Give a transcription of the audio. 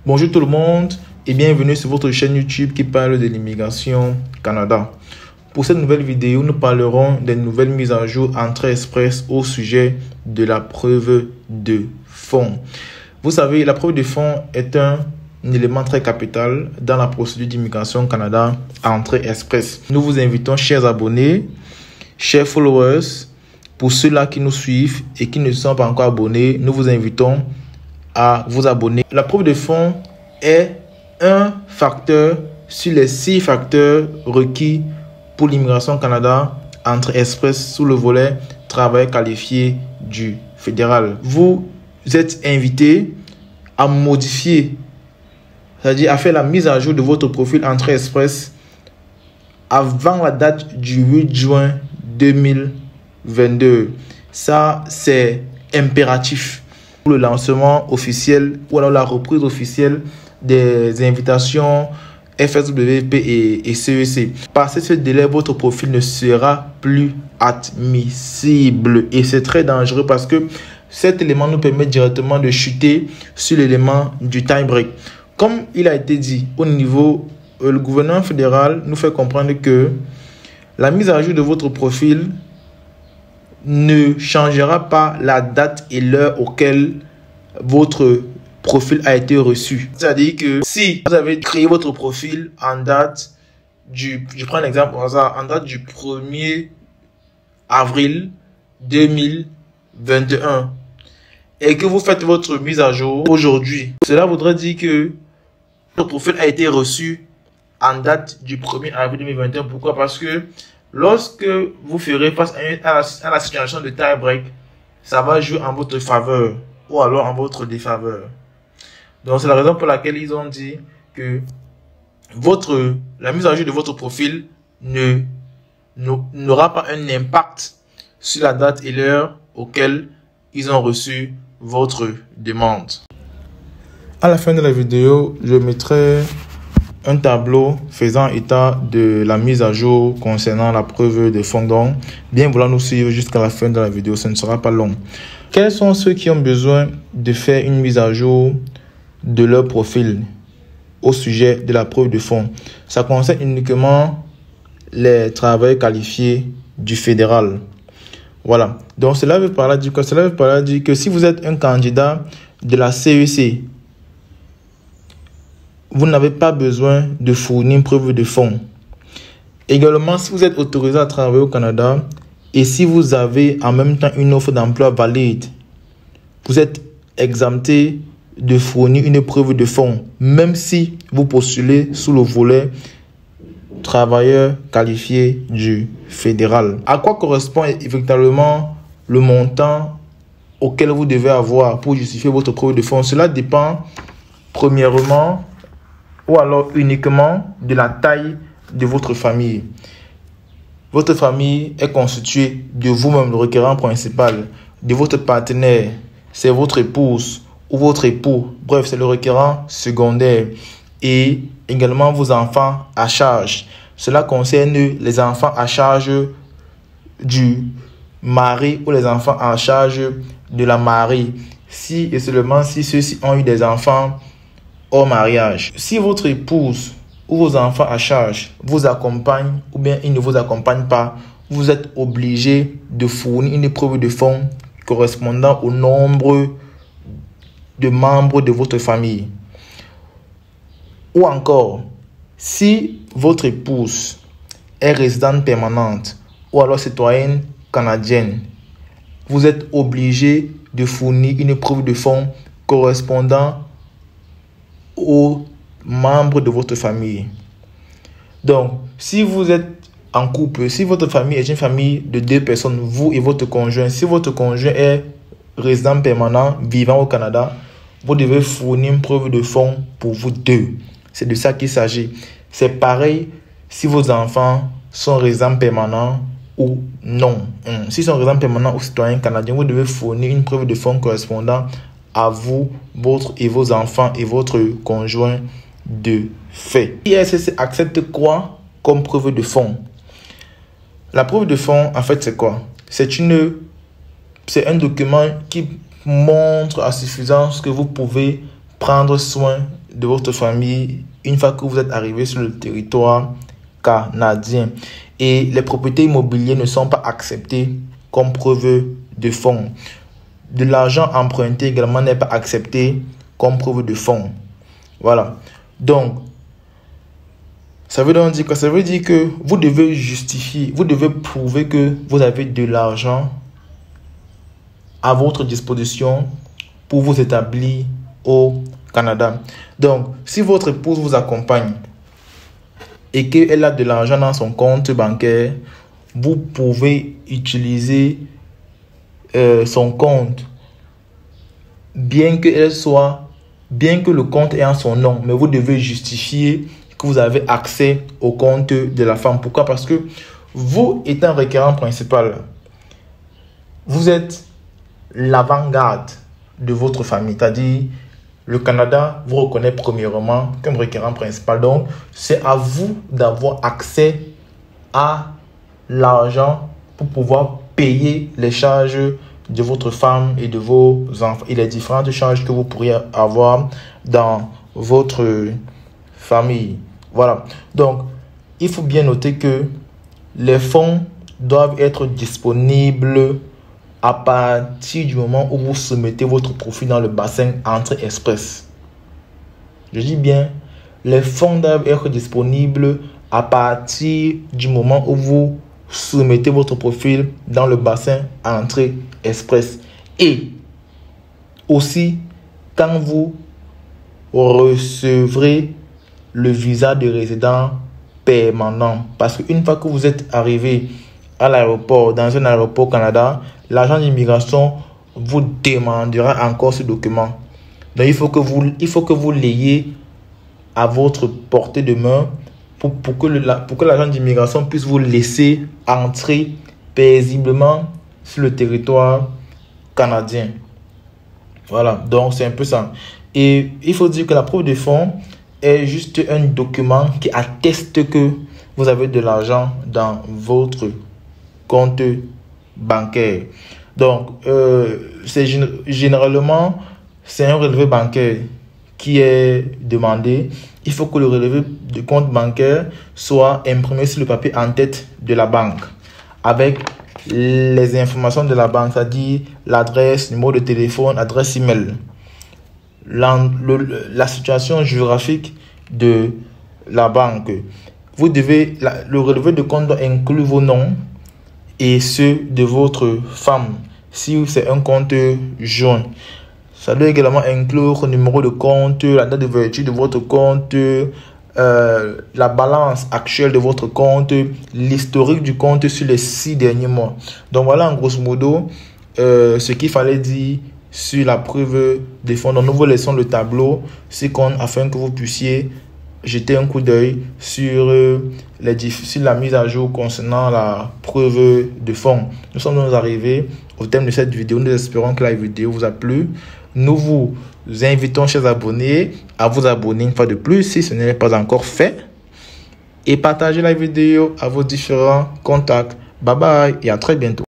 Bonjour tout le monde et bienvenue sur votre chaîne YouTube qui parle de l'immigration Canada. Pour cette nouvelle vidéo, nous parlerons des nouvelles mises à jour Entrée Express au sujet de la preuve de fonds. Vous savez, la preuve de fonds est un élément très capital dans la procédure d'immigration Canada Entrée Express. Nous vous invitons, chers abonnés, chers followers, pour ceux-là qui nous suivent et qui ne sont pas encore abonnés, nous vous invitons à vous abonner. La preuve de fonds est un facteur sur les 6 facteurs requis pour l'immigration Canada Entrée Express sous le volet travail qualifié du fédéral. Vous êtes invité à modifier, c'est-à-dire à faire la mise à jour de votre profil Entrée Express avant la date du 8 juin 2022. Ça, c'est impératif pour le lancement officiel ou alors la reprise officielle des invitations FSWP et CEC. Passé ce délai, votre profil ne sera plus admissible et c'est très dangereux parce que cet élément nous permet directement de chuter sur l'élément du time break. Comme il a été dit au niveau, le gouvernement fédéral nous fait comprendre que la mise à jour de votre profil ne changera pas la date et l'heure auquel votre profil a été reçu. C'est-à-dire que si vous avez créé votre profil en date du, je prends un exemple au hasard, en date du 1er avril 2021 et que vous faites votre mise à jour aujourd'hui, cela voudrait dire que votre profil a été reçu en date du 1er avril 2021. Pourquoi? Parce que lorsque vous ferez face à la situation de tie break, ça va jouer en votre faveur ou alors en votre défaveur. Donc c'est la raison pour laquelle ils ont dit que la mise à jour de votre profil n'aura pas un impact sur la date et l'heure auquel ils ont reçu votre demande. À la fin de la vidéo, je mettrai un tableau faisant état de la mise à jour concernant la preuve de fonds. Donc, bien vouloir nous suivre jusqu'à la fin de la vidéo, ce ne sera pas long. Quels sont ceux qui ont besoin de faire une mise à jour de leur profil au sujet de la preuve de fonds? Ça concerne uniquement les travailleurs qualifiés du fédéral. Voilà. Donc, cela veut par là dire que, que si vous êtes un candidat de la CEC, vous n'avez pas besoin de fournir une preuve de fonds. Également, si vous êtes autorisé à travailler au Canada et si vous avez en même temps une offre d'emploi valide, vous êtes exempté de fournir une preuve de fonds, même si vous postulez sous le volet travailleur qualifié du fédéral. À quoi correspond effectivement le montant auquel vous devez avoir pour justifier votre preuve de fonds? Cela dépend premièrement ou alors uniquement de la taille de votre famille. Votre famille est constituée de vous-même, le requérant principal, de votre partenaire, c'est votre épouse ou votre époux, bref, c'est le requérant secondaire, et également vos enfants à charge. Cela concerne les enfants à charge du mari ou les enfants à charge de la mariée, si et seulement si ceux-ci ont eu des enfants au mariage. Si votre épouse ou vos enfants à charge vous accompagnent ou bien ils ne vous accompagnent pas, vous êtes obligé de fournir une preuve de fonds correspondant au nombre de membres de votre famille. Ou encore, si votre épouse est résidente permanente ou alors citoyenne canadienne, vous êtes obligé de fournir une preuve de fonds correspondant aux membres de votre famille. Donc, si vous êtes en couple, si votre famille est une famille de 2 personnes, vous et votre conjoint, si votre conjoint est résident permanent vivant au Canada, vous devez fournir une preuve de fonds pour vous deux. C'est de ça qu'il s'agit. C'est pareil si vos enfants sont résidents permanents ou non. S'ils sont résidents permanents ou citoyens canadiens, vous devez fournir une preuve de fonds correspondant à vous, votre et vos enfants et votre conjoint de fait. ISSC accepte quoi comme preuve de fonds? La preuve de fonds, en fait, c'est quoi? C'est un document qui montre à suffisance que vous pouvez prendre soin de votre famille une fois que vous êtes arrivé sur le territoire canadien. Et les propriétés immobilières ne sont pas acceptées comme preuve de fonds. De l'argent emprunté également n'est pas accepté comme preuve de fonds. Voilà. Donc, ça veut donc dire que ça veut dire que vous devez justifier, vous devez prouver que vous avez de l'argent à votre disposition pour vous établir au Canada. Donc, si votre épouse vous accompagne et qu'elle a de l'argent dans son compte bancaire, vous pouvez utiliser son compte, bien que le compte est en son nom, mais vous devez justifier que vous avez accès au compte de la femme. Pourquoi? Parce que vous étant requérant principal, vous êtes l'avant-garde de votre famille. C'est-à-dire, le Canada vous reconnaît premièrement comme requérant principal. Donc, c'est à vous d'avoir accès à l'argent pour pouvoir payer les charges de votre femme et de vos enfants et les différentes charges que vous pourriez avoir dans votre famille. Voilà. Donc, il faut bien noter que les fonds doivent être disponibles à partir du moment où vous soumettez votre profil dans le bassin Entrée Express. Je dis bien, les fonds doivent être disponibles à partir du moment où vous soumettez votre profil dans le bassin Entrée Express. Et aussi, quand vous recevrez le visa de résident permanent. Parce qu'une fois que vous êtes arrivé à l'aéroport, dans un aéroport au Canada, l'agent d'immigration vous demandera encore ce document. Donc, il faut que vous l'ayez à votre portée de main pour que l'agent d'immigration puisse vous laisser entrer paisiblement sur le territoire canadien. Voilà, donc c'est un peu ça. Et il faut dire que la preuve de fonds est juste un document qui atteste que vous avez de l'argent dans votre compte bancaire. Donc, généralement, c'est un relevé bancaire qui est demandé. Il faut que le relevé de compte bancaire soit imprimé sur le papier en tête de la banque avec les informations de la banque, c'est-à-dire l'adresse, numéro de téléphone, adresse email, la situation géographique de la banque. Le relevé de compte doit inclure vos noms et ceux de votre femme si c'est un compte joint. Ça doit également inclure le numéro de compte, la date d'ouverture de votre compte, la balance actuelle de votre compte, l'historique du compte sur les 6 derniers mois. Donc voilà en grosso modo ce qu'il fallait dire sur la preuve des fonds. Donc nous vous laissons le tableau afin que vous puissiez jeter un coup d'œil sur la mise à jour concernant la preuve de fonds. Nous sommes arrivés au terme de cette vidéo. Nous espérons que la vidéo vous a plu. Nous vous invitons, chers abonnés, à vous abonner une fois de plus si ce n'est pas encore fait. Et partagez la vidéo à vos différents contacts. Bye bye et à très bientôt.